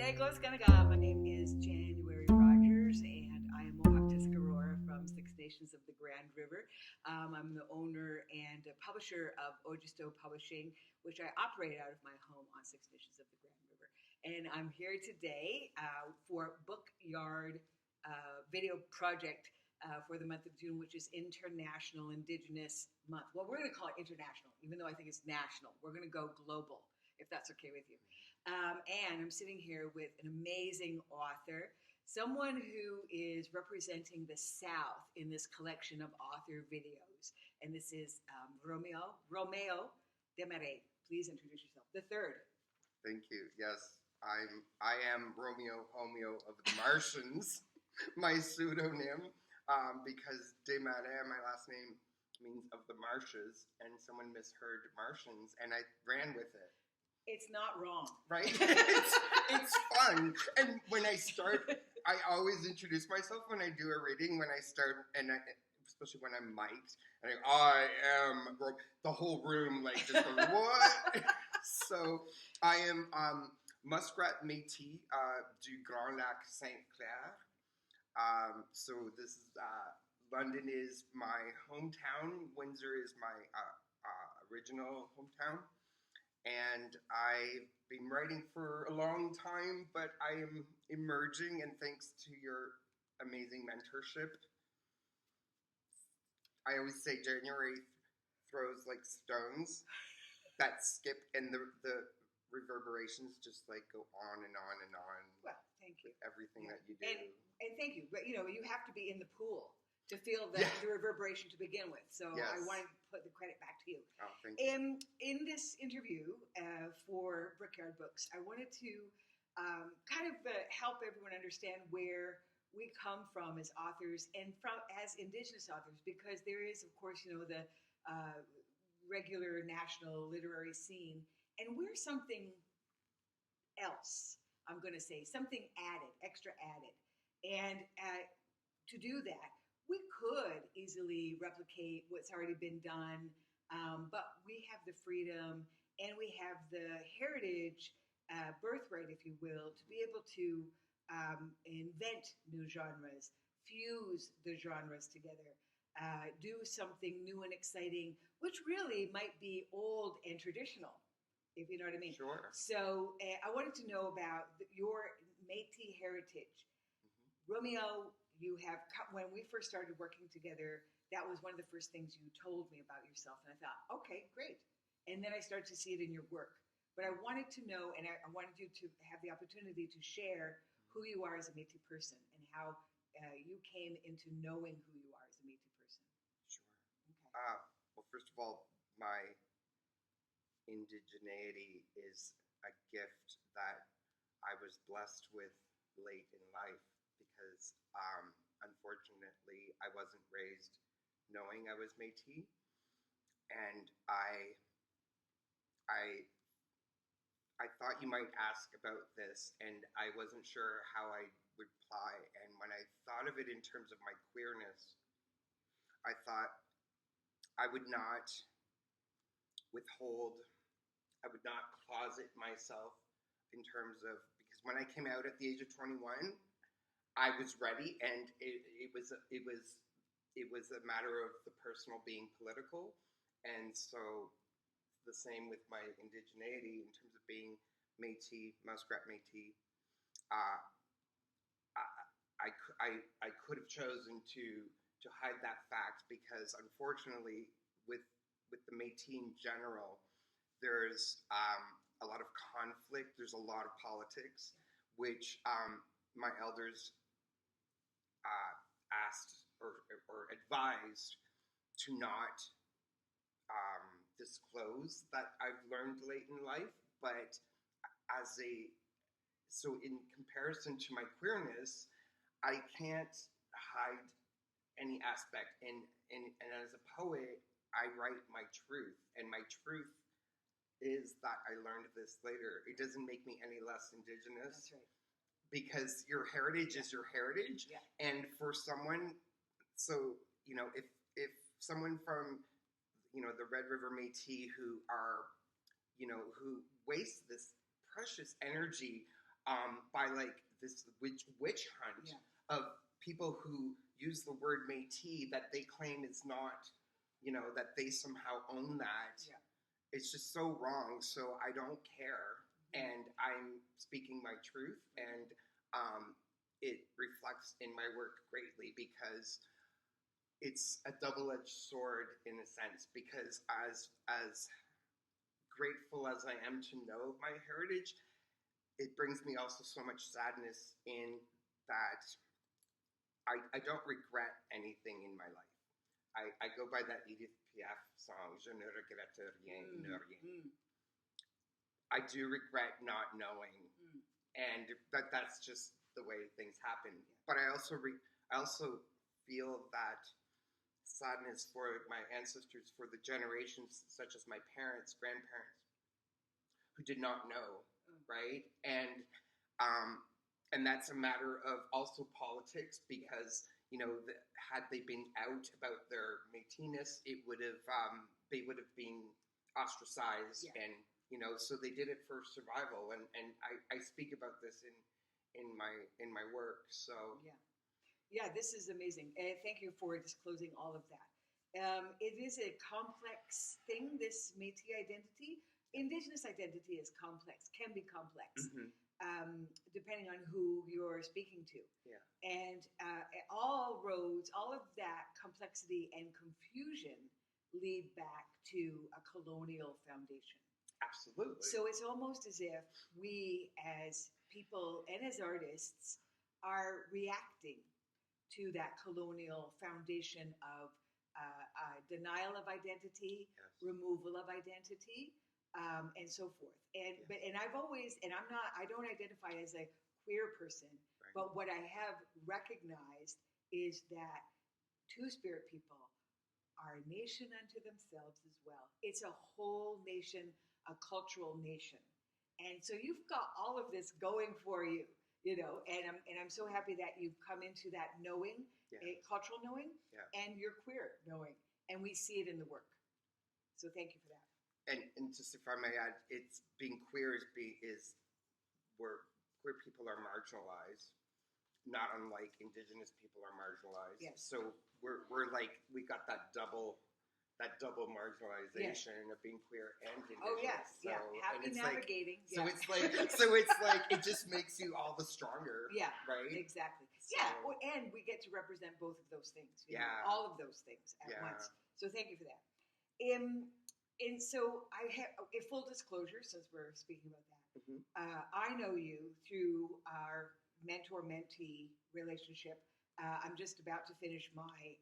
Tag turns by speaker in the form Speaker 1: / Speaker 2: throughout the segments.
Speaker 1: My name is January Rogers, and I am MåRtĩãñS from Six Nations of the Grand River. I'm the owner and publisher of Ojisto Publishing, which I operate out of my home on Six Nations of the Grand River. And I'm here today for Brickyard video project for the month of June, which is International Indigenous Month. Well, we're going to call it international, even though I think it's national. We're going to go global, if that's okay with you. And I'm sitting here with an amazing author, someone who is representing the South in this collection of author videos. And this is Roméo Desmarais. Please introduce yourself. The third.
Speaker 2: Thank you. Yes, I am RoMeO-HoMeO of the Martians, my pseudonym, because Desmarais, my last name, means of the marshes, and someone misheard Martians, and I ran with it.
Speaker 1: It's not wrong.
Speaker 2: Right? it's fun. And when I start, I always introduce myself when I do a reading, when I start, and especially when I'm mic'd, and I am, the whole room like just goes, what? So I am Muskrat Métis du Grand Lac Ste-Claire. So this is, London is my hometown. Windsor is my original hometown. And I've been writing for a long time, but I am emerging, and thanks to your amazing mentorship. I always say January throws like stones that skip, and the reverberations just like go on and on and on.
Speaker 1: Well, thank you.
Speaker 2: Everything that you do.
Speaker 1: And thank you. But, you know, you have to be in the pool to feel the reverberation to begin with. So yes. I wanted to put the credit back to you.
Speaker 2: Oh, thank you.
Speaker 1: In this interview for Brickyard Books, I wanted to kind of help everyone understand where we come from as authors and as Indigenous authors, because there is, of course, you know, the regular national literary scene, and we're something else, I'm going to say, something added, extra added. And to do that, we could easily replicate what's already been done, but we have the freedom and we have the heritage, birthright, if you will, to be able to invent new genres, fuse the genres together, do something new and exciting, which really might be old and traditional, if you know what I mean.
Speaker 2: Sure.
Speaker 1: So I wanted to know about your Métis heritage. Roméo, you have, when we first started working together, that was one of the first things you told me about yourself. And I thought, okay, great. And then I started to see it in your work. But I wanted to know, and I wanted you to have the opportunity to share who you are as a Métis person and how you came into knowing who you are as a Métis person.
Speaker 2: Sure. Okay. Well, first of all, my indigeneity is a gift that I was blessed with late in life. Because unfortunately, I wasn't raised knowing I was Métis, and I thought you might ask about this, and I wasn't sure how I would reply. And when I thought of it in terms of my queerness, I thought I would not withhold, I would not closet myself in terms of, because when I came out at the age of 21. I was ready, and it was a matter of the personal being political, and so the same with my indigeneity in terms of being Métis, Muskrat Métis. I could have chosen to hide that fact, because unfortunately, with the Métis in general, there's a lot of conflict. There's a lot of politics, which my elders asked or advised to not disclose that I've learned late in life, but so in comparison to my queerness, I can't hide any aspect, and as a poet, I write my truth, and my truth is that I learned this later. It doesn't make me any less Indigenous.
Speaker 1: That's right.
Speaker 2: Because your heritage is your heritage, and for someone, so you know, if someone from, you know, the Red River Métis who are, you know, who waste this precious energy by like this witch hunt of people who use the word Métis that they claim is not, that they somehow own that. Yeah. It's just so wrong. So I don't care, and I'm speaking my truth, and it reflects in my work greatly because it's a double-edged sword in a sense. Because as grateful as I am to know my heritage, it brings me also so much sadness in that I don't regret anything in my life. I go by that Edith Piaf song, Je ne regrette rien, ne rien. I do regret not knowing, and that's just the way things happen. But I also feel that sadness for my ancestors, for the generations such as my parents, grandparents, who did not know, right? And that's a matter of also politics, because had they been out about their Métis-ness, they would have been ostracized, and so they did it for survival. And I speak about this in my work. So
Speaker 1: yeah, this is amazing. Thank you for disclosing all of that. It is a complex thing, this Métis identity. Indigenous identity is complex, can be complex, depending on who you're speaking to. Yeah. And all roads, all of that complexity and confusion lead back to a colonial foundation.
Speaker 2: Absolutely.
Speaker 1: So it's almost as if we as people and as artists are reacting to that colonial foundation of denial of identity, removal of identity, and so forth. And I've always, and I don't identify as a queer person, but what I have recognized is that Two-Spirit people are a nation unto themselves as well. It's a whole nation, a cultural nation. And so you've got all of this going for you, and I'm so happy that you've come into that knowing, a cultural knowing, and you're queer knowing, and we see it in the work. So thank you for that.
Speaker 2: And just if I may add, it's being queer is where queer people are marginalized, not unlike Indigenous people are marginalized. Yes. So we're like, we got that double marginalization of being queer and Indigenous.
Speaker 1: Oh yes, so, happy navigating.
Speaker 2: So it's like it just makes you all the stronger. Yeah, right.
Speaker 1: Exactly. So, and we get to represent both of those things. All of those things at once. So thank you for that. And so I have a full disclosure, since we're speaking about that. I know you through our mentor-mentee relationship. I'm just about to finish my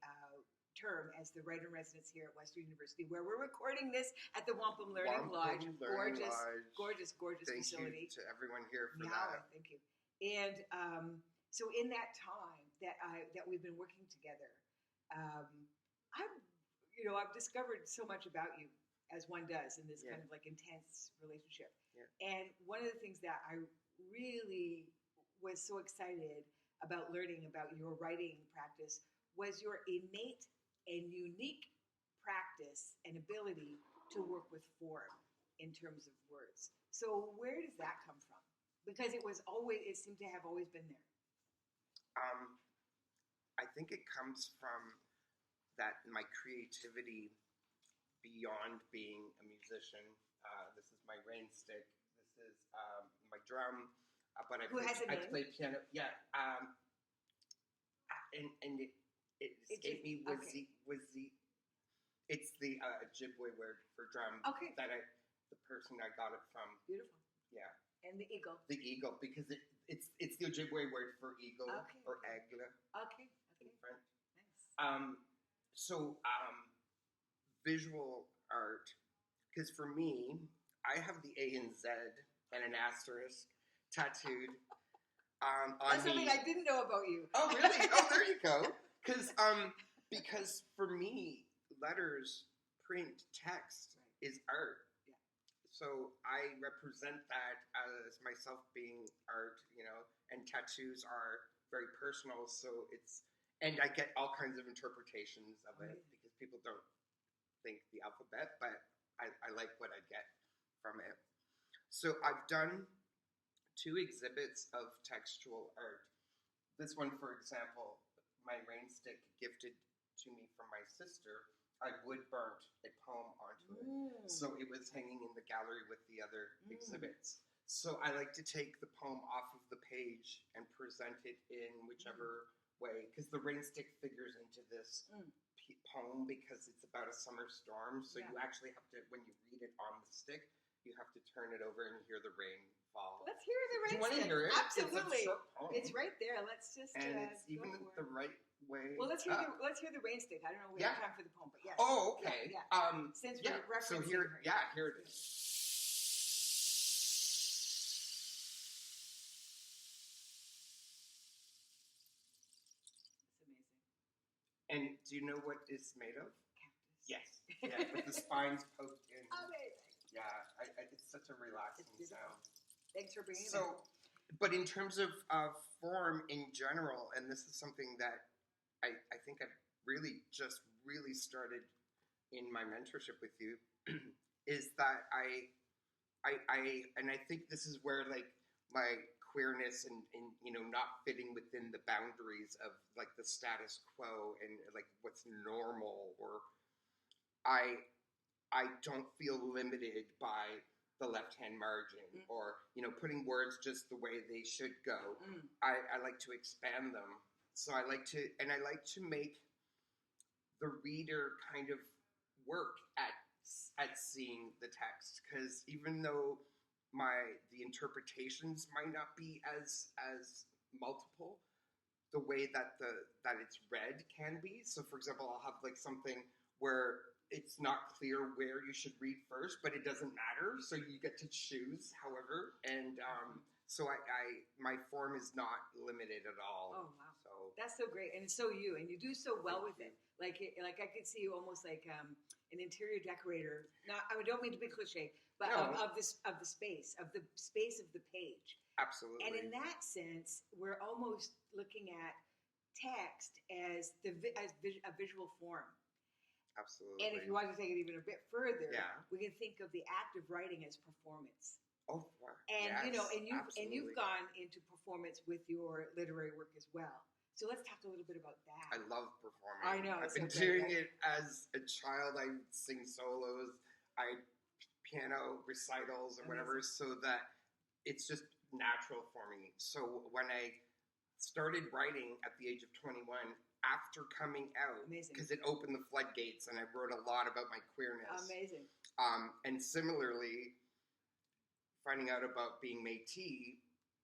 Speaker 1: term as the writer-in-residence here at Western University, where we're recording this at the Wampum Learning Lodge. Gorgeous facility.
Speaker 2: Thank you to everyone here for that.
Speaker 1: Thank you. And so in that time that we've been working together, I've discovered so much about you, as one does in this kind of like intense relationship. Yeah. And one of the things that I really was so excited about learning about your writing practice was your innate and unique practice and ability to work with form in terms of words. So where does that come from? Because it seemed to have always been there.
Speaker 2: I think it comes from that my creativity beyond being a musician. This is my rain stick. This is my drum. But I play piano. Yeah. And it escaped me. It's the Ojibwe word for drum. Okay. The person I got it from.
Speaker 1: Beautiful.
Speaker 2: Yeah.
Speaker 1: And the eagle.
Speaker 2: The eagle, because it's the Ojibwe word for eagle or aigle.
Speaker 1: Okay.
Speaker 2: In French. Nice. So visual art, because for me, I have the A and Z and an asterisk tattooed on
Speaker 1: That's
Speaker 2: me.
Speaker 1: Something I didn't know about you.
Speaker 2: Oh, really? Oh, there you go. Because for me, letters, print, text is art. Yeah. So I represent that as myself being art, and tattoos are very personal. So and I get all kinds of interpretations of it because people don't think the alphabet, but I like what I get from it. So I've done 2 exhibits of textual art. This one, for example, my rain stick gifted to me from my sister, I wood burnt a poem onto it. So it was hanging in the gallery with the other exhibits. So I like to take the poem off of the page and present it in whichever way, because the rain stick figures into this poem because it's about a summer storm. So you actually have to, when you read it on the stick, you have to turn it over and hear the rain fall.
Speaker 1: Let's hear the rain.
Speaker 2: Do you want to hear it?
Speaker 1: Absolutely.
Speaker 2: It's a short poem.
Speaker 1: It's right there. Let's just
Speaker 2: and it's even the right way.
Speaker 1: Well, let's hear the rain stick. I don't know. We have time for the poem, but yes.
Speaker 2: Oh, okay.
Speaker 1: Yeah. Since we're referencing
Speaker 2: so here,
Speaker 1: her.
Speaker 2: here it is.
Speaker 1: It's amazing.
Speaker 2: And do you know what it's made of?
Speaker 1: Cactus.
Speaker 2: Yes. Yeah, with the spines poked in.
Speaker 1: Amazing.
Speaker 2: Yeah, it's such a relaxing sound.
Speaker 1: Thanks for bringing it.
Speaker 2: But in terms of form in general, and this is something that I think I've really started in my mentorship with you, is that I think this is where like my queerness and not fitting within the boundaries of like the status quo and like what's normal, or I don't feel limited by the left-hand margin or, putting words just the way they should go. I like to expand them. So I like to make the reader kind of work at seeing the text, because even though the interpretations might not be as multiple, the way that it's read can be. So for example, I'll have like something where it's not clear where you should read first, but it doesn't matter. So you get to choose, however. And so my form is not limited at all.
Speaker 1: Oh, wow. So that's so great. And it's so you. And you do so well with it. Like I could see you almost like an interior decorator. Not, I don't mean to be cliche, but of the space of the page.
Speaker 2: Absolutely.
Speaker 1: And in that sense, we're almost looking at text as a visual form.
Speaker 2: Absolutely.
Speaker 1: And if you want to take it even a bit further,
Speaker 2: yeah.
Speaker 1: we can think of the act of writing as performance.
Speaker 2: Oh,
Speaker 1: and
Speaker 2: yes,
Speaker 1: you've gone into performance with your literary work as well. So let's talk a little bit about that.
Speaker 2: I love performing.
Speaker 1: I know.
Speaker 2: I've been doing it as a child. I sing solos, I piano recitals or whatever, so that it's just natural for me. So when I started writing at the age of 21, after coming out, because it opened the floodgates, and I wrote a lot about my queerness.
Speaker 1: Amazing.
Speaker 2: And similarly, finding out about being Métis,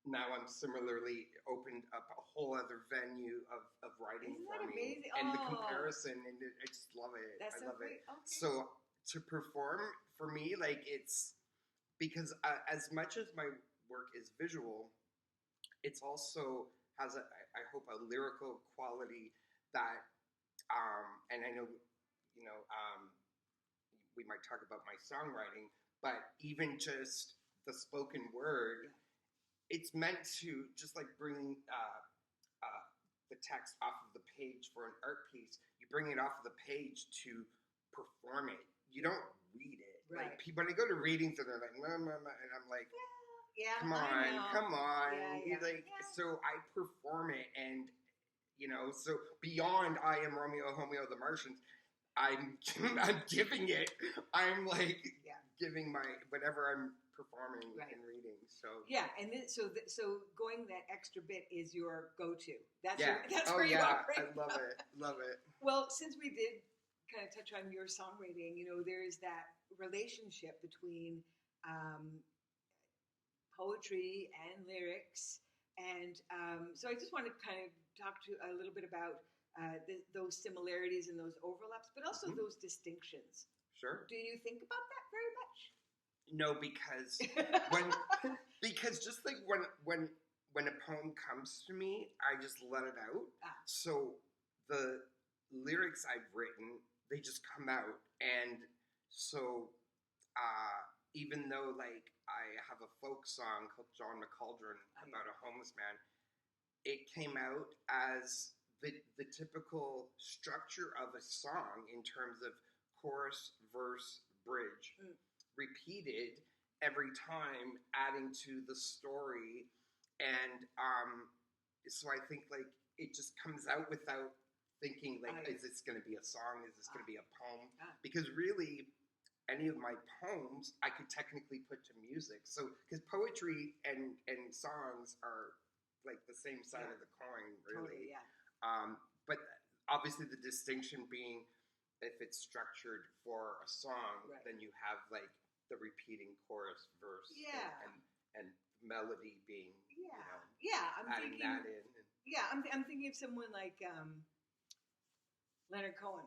Speaker 2: now I'm similarly opened up a whole other venue of writing for me.
Speaker 1: Amazing?
Speaker 2: And the comparison, and I just love it.
Speaker 1: That's
Speaker 2: I love it.
Speaker 1: Okay.
Speaker 2: So to perform, for me, like it's, because as much as my work is visual, it's also has, I hope, a lyrical quality that, and I know, we might talk about my songwriting, but even just the spoken word, it's meant to just like bring the text off of the page for an art piece. You bring it off of the page to perform it. You don't read it.
Speaker 1: Right.
Speaker 2: Like people, when I go to readings and they're like, "Ma, ma, ma," and I'm like, come on. So I perform it, and so beyond I am RoMeO-HoMeO the Martians, I'm giving it. I'm like giving my whatever I'm performing and reading. So
Speaker 1: and then, so going that extra bit is your go-to. That's
Speaker 2: that's
Speaker 1: where you operate.
Speaker 2: I love it.
Speaker 1: Well, since we did kind of touch on your songwriting, there's that relationship between poetry and lyrics, and so I just want to kind of talk to a little bit about those similarities and those overlaps, but also those distinctions.
Speaker 2: Sure.
Speaker 1: Do you think about that very much?
Speaker 2: No, because because just like when a poem comes to me, I just let it out. So the lyrics I've written, they just come out, and so even though like I have a folk song called John McCauldron about a homeless man, it came out as the typical structure of a song in terms of chorus, verse, bridge, repeated, every time, adding to the story, and so I think like it just comes out without thinking like, is this going to be a song? Is this going to be a poem? Because really, any of my poems I could technically put to music. So because poetry and songs are like the same side of the coin, really.
Speaker 1: Totally, yeah.
Speaker 2: But obviously the distinction being, if it's structured for a song, then you have like the repeating chorus, verse, and melody being,
Speaker 1: I'm
Speaker 2: adding
Speaker 1: thinking,
Speaker 2: that in.
Speaker 1: I'm thinking of someone like Leonard Cohen,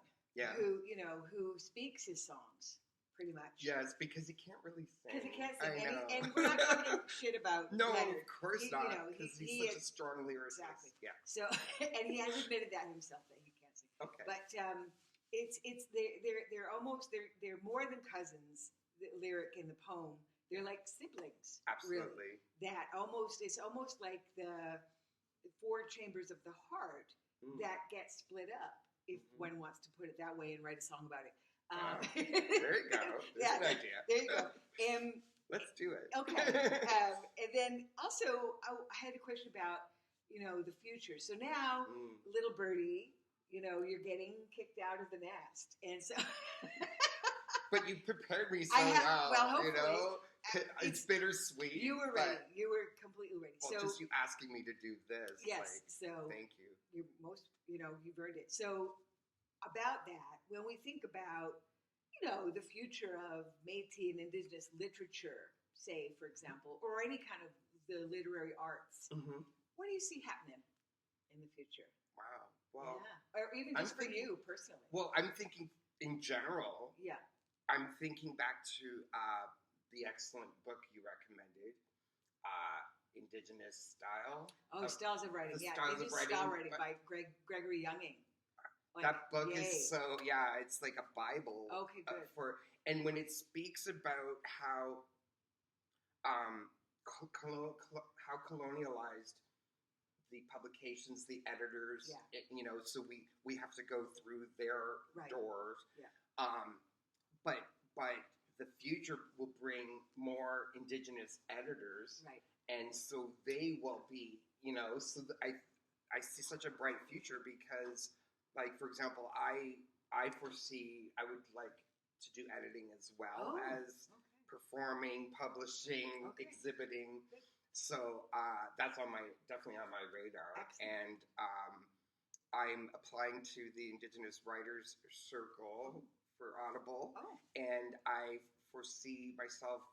Speaker 1: who speaks his songs pretty much.
Speaker 2: Yes, because he can't really sing.
Speaker 1: Because he can't sing, and we're not talking shit about Leonard.
Speaker 2: Of course not, because he's such a strong lyricist.
Speaker 1: Exactly.
Speaker 2: Yeah.
Speaker 1: So, and he has admitted that himself that he can't sing.
Speaker 2: Okay.
Speaker 1: But they're almost they're more than cousins. The lyric and the poem, they're like siblings.
Speaker 2: Absolutely.
Speaker 1: Really. It's almost like the four chambers of the heart that get split up, if one wants to put it that way and write a song about it.
Speaker 2: There you go. There's an idea.
Speaker 1: There you go.
Speaker 2: Let's do it.
Speaker 1: Okay. And then also, I had a question about, the future. So now, little birdie, you're getting kicked out of the nest. And so...
Speaker 2: But you prepared me so well, It's bittersweet.
Speaker 1: You were ready. You were completely ready.
Speaker 2: Well, just you asking me to do this.
Speaker 1: Yes. So
Speaker 2: thank you.
Speaker 1: You've earned it. So about that, when we think about, the future of Métis and Indigenous literature, say, for example, or any kind of the literary arts, what do you see happening in the future?
Speaker 2: Wow. Well,
Speaker 1: or even just for you personally.
Speaker 2: Well, I'm thinking in general.
Speaker 1: Yeah.
Speaker 2: I'm thinking back to the excellent book you recommended, Indigenous Style.
Speaker 1: Styles of Writing. Indigenous Style Writing by Gregory Younging.
Speaker 2: That book is so, it's like a Bible.
Speaker 1: Okay, good.
Speaker 2: And when it speaks about how colonialized the publications, the editors, so we have to go through their doors. Yeah. But the future will bring more Indigenous editors, and so they will be, So I see such a bright future because, like, for example, I foresee I would like to do editing as well as performing, publishing, exhibiting. So that's definitely on my radar. Excellent. And I'm applying to the Indigenous Writers Circle for Audible, and I foresee myself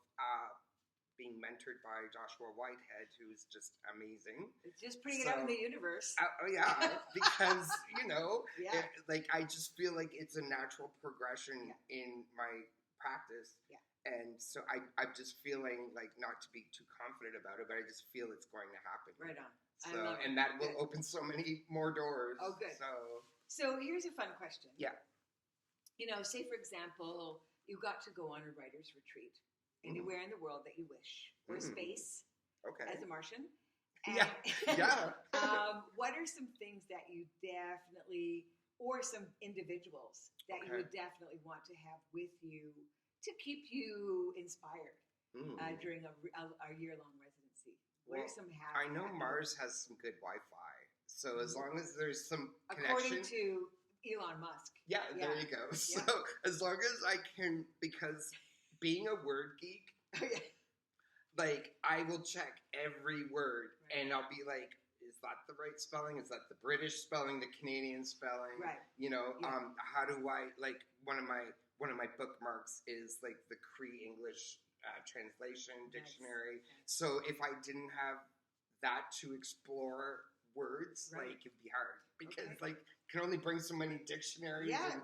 Speaker 2: being mentored by Joshua Whitehead, who is just amazing.
Speaker 1: It's just putting it out in the universe.
Speaker 2: Because I just feel like it's a natural progression in my practice. Yeah. And so I'm just feeling like, not to be too confident about it, but I just feel it's going to happen.
Speaker 1: Right on.
Speaker 2: So, and that will open so many more doors.
Speaker 1: Oh, good. So here's a fun question.
Speaker 2: Yeah.
Speaker 1: Say for example, you got to go on a writer's retreat anywhere in the world that you wish, or space, as a Martian. And, what are some things that you definitely, or some individuals that you would definitely want to have with you to keep you inspired during a year-long residency? What are some habits?
Speaker 2: I know Mars has some good Wi-Fi, so as long as there's some
Speaker 1: according to Elon Musk.
Speaker 2: Yeah, there you go. So as long as I can, because being a word geek, like I will check every word and I'll be like, is that the right spelling? Is that the British spelling? The Canadian spelling?
Speaker 1: Right.
Speaker 2: How do I, like, one of my bookmarks is like the Cree English translation dictionary. Nice. So if I didn't have that to explore words, like it'd be hard because like can only bring so many dictionaries.
Speaker 1: Yeah,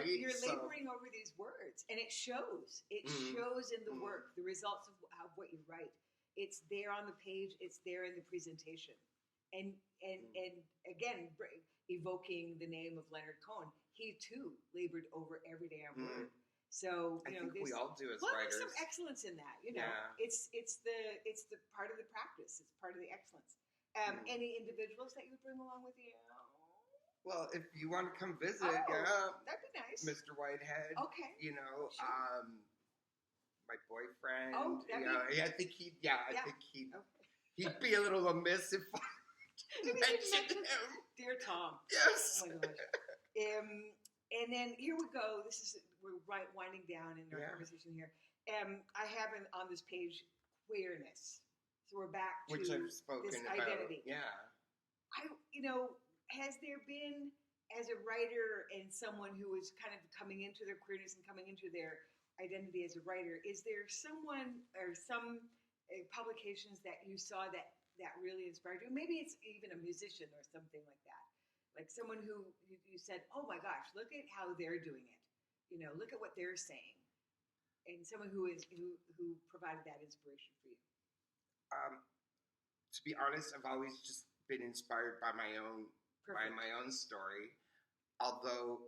Speaker 1: you're laboring over these words, and it shows. It shows in the work, the results of what you write. It's there on the page. It's there in the presentation, and again, evoking the name of Leonard Cohen, he too labored over every damn word. So
Speaker 2: I think we all do as writers.
Speaker 1: There's some excellence in that. It's the part of the practice. It's part of the excellence. Any individuals that you would bring along with you?
Speaker 2: Well, if you want to come visit,
Speaker 1: that'd be nice,
Speaker 2: Mr. Whitehead.
Speaker 1: Okay,
Speaker 2: Sure. my boyfriend.
Speaker 1: Oh,
Speaker 2: I think he'd. Yeah, I think he'd.
Speaker 1: Okay.
Speaker 2: He'd be a little amiss if I mentioned him.
Speaker 1: Dear Tom.
Speaker 2: Yes.
Speaker 1: Oh my gosh. And then here we go. We're winding down in our conversation here. I have on this page queerness. So we're back to
Speaker 2: which I've spoken
Speaker 1: this
Speaker 2: about.
Speaker 1: identity.
Speaker 2: Yeah.
Speaker 1: Has there been, as a writer and someone who is kind of coming into their queerness and coming into their identity as a writer, is there someone or some publications that you saw that really inspired you? Maybe it's even a musician or something like that. Like someone who you said, oh my gosh, look at how they're doing it. Look at what they're saying. And someone who provided that inspiration for you.
Speaker 2: To be honest, I've always just been inspired by my own story. Although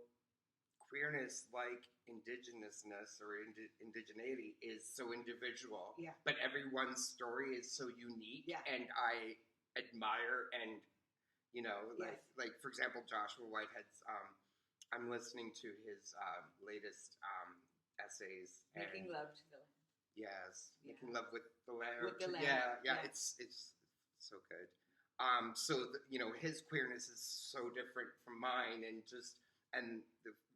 Speaker 2: queerness, like indigenousness or indigeneity, is so individual. Yeah. But everyone's story is so unique, and I admire and like for example, Joshua Whitehead's. I'm listening to his latest essays.
Speaker 1: Making Love to the Land. Yes,
Speaker 2: Making Love with the Land.
Speaker 1: With the Land.
Speaker 2: Yeah. It's so good. His queerness is so different from mine, and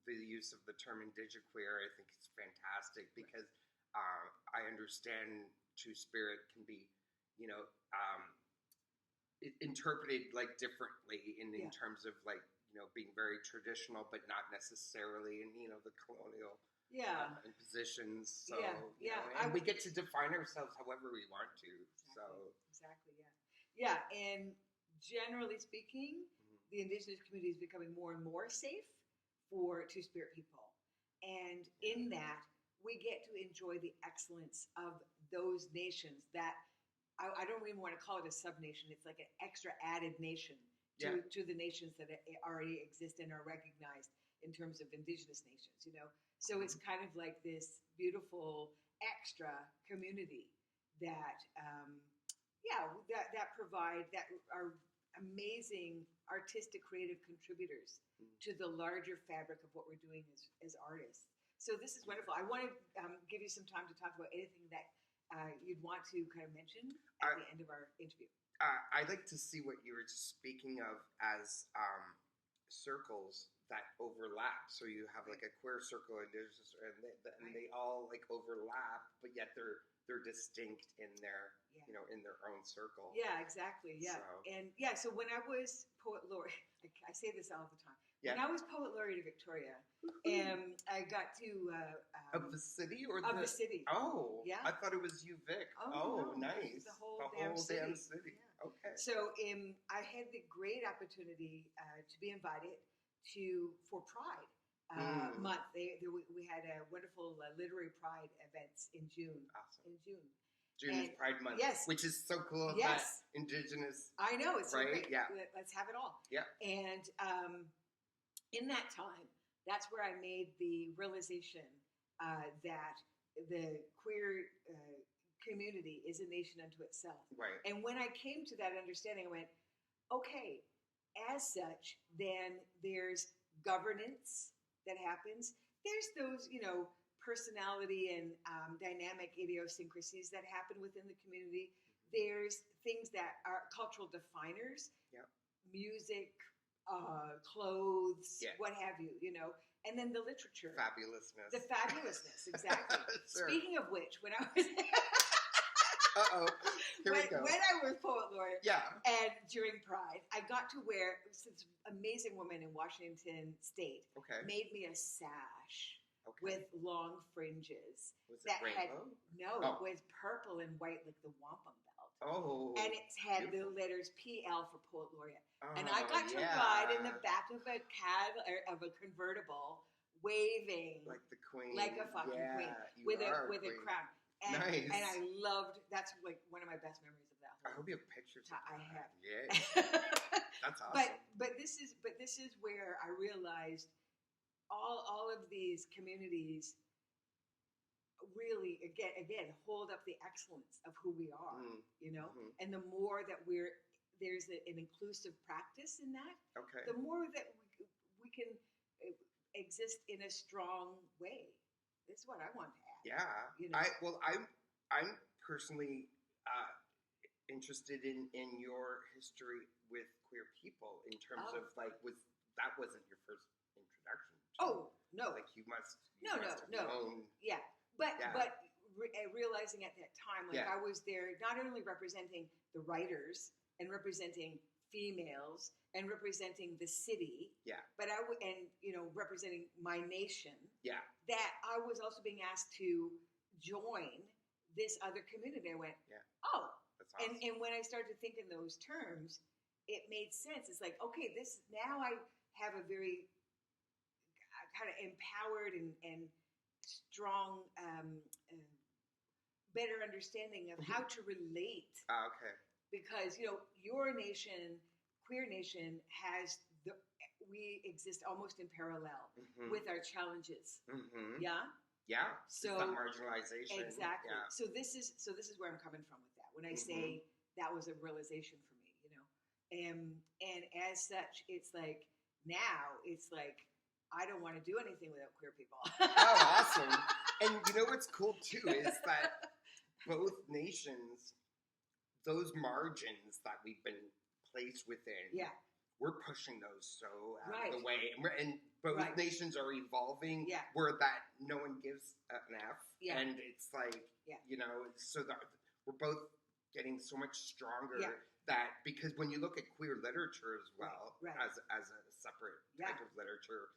Speaker 2: the use of the term IndigiQueer, I think, is fantastic because I understand Two-Spirit can be, interpreted like differently in terms of like being very traditional, but not necessarily in the colonial positions. So and we get to define ourselves however we want to.
Speaker 1: Exactly. Yeah, and generally speaking, the Indigenous community is becoming more and more safe for Two-Spirit people. And in that, we get to enjoy the excellence of those nations that, I don't even want to call it a sub-nation, it's like an extra added nation to the nations that already exist and are recognized in terms of Indigenous nations, So it's kind of like this beautiful extra community that that are amazing artistic creative contributors to the larger fabric of what we're doing as artists. So this is wonderful. I want to give you some time to talk about anything that you'd want to kind of mention at the end of our interview.
Speaker 2: I'd like to see what you were just speaking of as circles that overlap. So you have like a queer circle, and they all like overlap, but yet they're distinct in their in their own circle.
Speaker 1: Yeah, exactly. Yeah, so when I was poet laureate, I say this all the time. Yeah. When I was poet laureate of Victoria, I got to
Speaker 2: of the city or
Speaker 1: of the city.
Speaker 2: Oh, yeah. I thought it was UVic.
Speaker 1: Oh,
Speaker 2: no, nice.
Speaker 1: The whole damn city.
Speaker 2: Yeah. Okay.
Speaker 1: So I had the great opportunity to be invited for Pride month. We had a wonderful literary Pride events in June.
Speaker 2: Awesome.
Speaker 1: In June.
Speaker 2: June is Pride Month.
Speaker 1: Yes.
Speaker 2: Which is so cool.
Speaker 1: Yes.
Speaker 2: That Indigenous.
Speaker 1: I know. It's
Speaker 2: right?
Speaker 1: So great.
Speaker 2: Yeah.
Speaker 1: Let's have it all.
Speaker 2: Yeah.
Speaker 1: And in that time, that's where I made the realization that the queer community is a nation unto itself.
Speaker 2: Right.
Speaker 1: And when I came to that understanding, I went, okay, as such, then there's governance that happens. There's those, personality and dynamic idiosyncrasies that happen within the community. There's things that are cultural definers, music, clothes, what have you, and then the literature.
Speaker 2: Fabulousness.
Speaker 1: The fabulousness, exactly.
Speaker 2: Sure.
Speaker 1: Speaking of which, when I was...
Speaker 2: Here we go.
Speaker 1: When I was poet laureate and during Pride, I got to wear, this amazing woman in Washington State made me a sash with long fringes.
Speaker 2: Was it rainbow?
Speaker 1: It was purple and white like the wampum belt.
Speaker 2: Oh.
Speaker 1: And it had the letters PL for poet laureate. And I got to ride in the back of a convertible, waving
Speaker 2: like the queen,
Speaker 1: like a fucking queen, with a crown. And,
Speaker 2: nice.
Speaker 1: And I loved. That's like one of my best memories of that.
Speaker 2: I hope you have pictures.
Speaker 1: I have.
Speaker 2: Yeah. That's awesome.
Speaker 1: But this is where I realized all of these communities really again hold up the excellence of who we are. And the more that there's an inclusive practice in that, the more that we can exist in a strong way. this is what I want to add.
Speaker 2: Yeah.
Speaker 1: You know?
Speaker 2: I'm personally interested in your history with queer people in terms of like that wasn't your first introduction to,
Speaker 1: no,
Speaker 2: like you must
Speaker 1: no
Speaker 2: have known.
Speaker 1: Yeah, but realizing at that time, like I was there not only representing the writers and representing females and representing the city, but representing my nation, that I was also being asked to join this other community. I went, oh, that's awesome. And when I started to think in those terms, it made sense. It's like, okay, this now I have a very kind of empowered and strong, better understanding of how to relate.
Speaker 2: Okay.
Speaker 1: Because, your nation, queer nation, we exist almost in parallel with our challenges. Yeah? Yeah. So
Speaker 2: that marginalization.
Speaker 1: Exactly.
Speaker 2: Yeah.
Speaker 1: So this is where I'm coming from with that. When I say that was a realization for me, and as such, it's like now it's like I don't want to do anything without queer people.
Speaker 2: Oh, awesome! And what's cool too is that both nations, those margins that we've been placed within, we're pushing those so out of the way, and both nations are evolving where that no one gives an F, and it's like so that we're both getting so much stronger that because when you look at queer literature as well as a separate type of literature,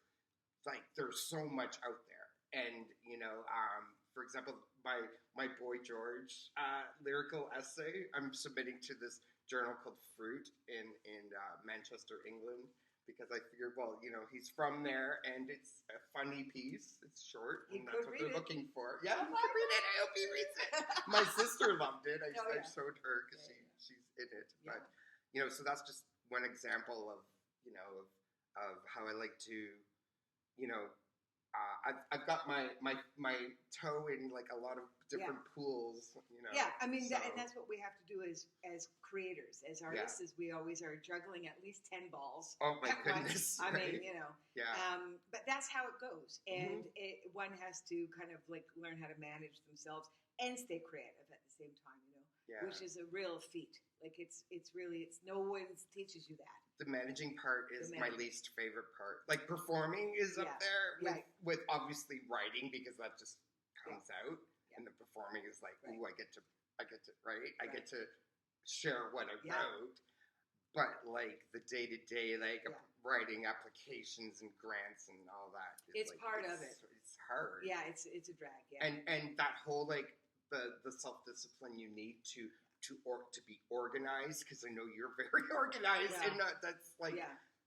Speaker 2: like there's so much out there, and for example, my Boy George lyrical essay I'm submitting to this journal called Fruit in Manchester, England, because I figured, well, he's from there, and it's a funny piece. It's short, and that's what they're looking for. Yeah, you can read it. I hope he reads it. My sister loved it. I showed her because she's in it. But so that's just one example of of how I like to, I've got my toe in like a lot of different pools,
Speaker 1: Yeah, I mean, and that's what we have to do as creators, as artists, is we always are juggling at least 10 balls.
Speaker 2: Oh my goodness!
Speaker 1: I mean, but that's how it goes, and one has to kind of like learn how to manage themselves and stay creative at the same time, which is a real feat. Like it's no one teaches you that.
Speaker 2: The managing part is my least favorite part. Like performing is up there with obviously writing because that just comes out, and the performing is like, ooh, I get to write. I get to share what I wrote. But like the day to day, like writing applications and grants and all that,
Speaker 1: it's like, part of it.
Speaker 2: It's hard.
Speaker 1: Yeah, it's a drag. Yeah,
Speaker 2: and that whole like the self discipline you need to be organized, because I know you're very organized, and that's like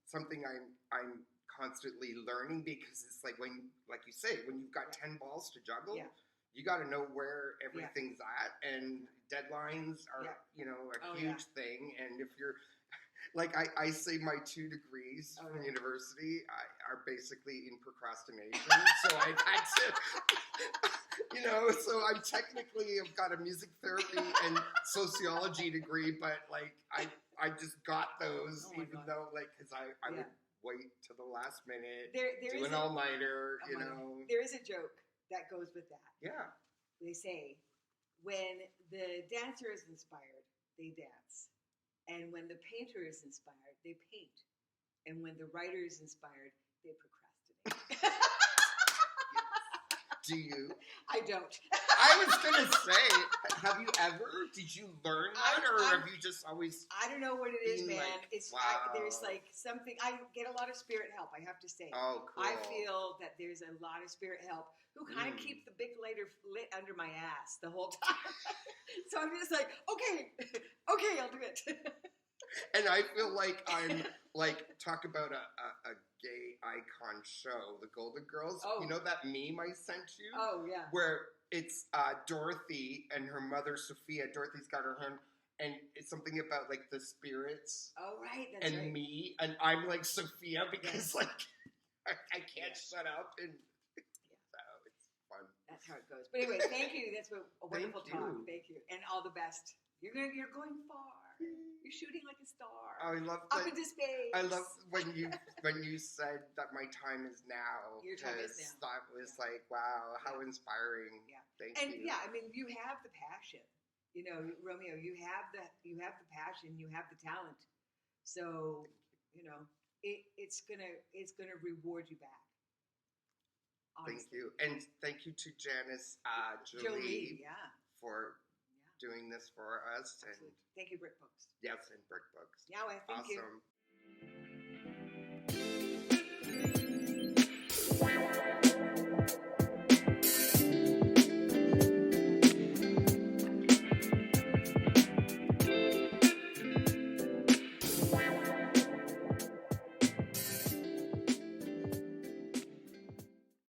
Speaker 2: something I'm constantly learning, because it's like when, like you say, when you've got 10 balls to juggle, you got to know where everything's at, and deadlines are a huge thing. And if you're like I say, my 2 degrees from university are basically in procrastination, so I've had to. So I technically have got a music therapy and sociology degree, but like I just got those, though, like, because I would wait to the last minute, do an all-nighter,
Speaker 1: There is a joke that goes with that.
Speaker 2: Yeah.
Speaker 1: They say, when the dancer is inspired, they dance. And when the painter is inspired, they paint. And when the writer is inspired, they procrastinate.
Speaker 2: Do you?
Speaker 1: I don't.
Speaker 2: I was going to say, did you learn that, or have you just always
Speaker 1: I don't know what it is, man.
Speaker 2: Like,
Speaker 1: it's
Speaker 2: wow.
Speaker 1: There's like something, I get a lot of spirit help, I have to say.
Speaker 2: Oh, cool.
Speaker 1: I feel that there's a lot of spirit help who kind of keep the big lighter lit under my ass the whole time. So I'm just like, okay, I'll do it.
Speaker 2: And I feel like I'm like, talk about a gay icon show, the Golden Girls.
Speaker 1: Oh.
Speaker 2: You know that meme I sent you?
Speaker 1: Oh, yeah.
Speaker 2: Where it's Dorothy and her mother, Sophia. Dorothy's got her hand, and it's something about like the spirits.
Speaker 1: Oh, right. That's
Speaker 2: and
Speaker 1: right.
Speaker 2: me, and I'm like Sophia because like I can't shut up, and so it's fun.
Speaker 1: That's how it goes. But anyway, thank you. That's a wonderful talk. Thank you, and all the best. You're going far. You're shooting like a star.
Speaker 2: I love
Speaker 1: up
Speaker 2: that.
Speaker 1: into space.
Speaker 2: I love when you said that my time is now.
Speaker 1: Your time is now.
Speaker 2: That was like, wow, how inspiring.
Speaker 1: Yeah.
Speaker 2: Thank
Speaker 1: and
Speaker 2: you.
Speaker 1: yeah, I mean, you have the passion. You know, RoMeO, you have the passion, you have the talent. So, you know, it's gonna reward you back. Honestly.
Speaker 2: Thank you, and thank you to Janice Jolie, for doing this for us.
Speaker 1: Absolutely. Thank you, Brick Books.
Speaker 2: Yes, and Brick Books.
Speaker 1: Yeah, thank you.
Speaker 2: Awesome.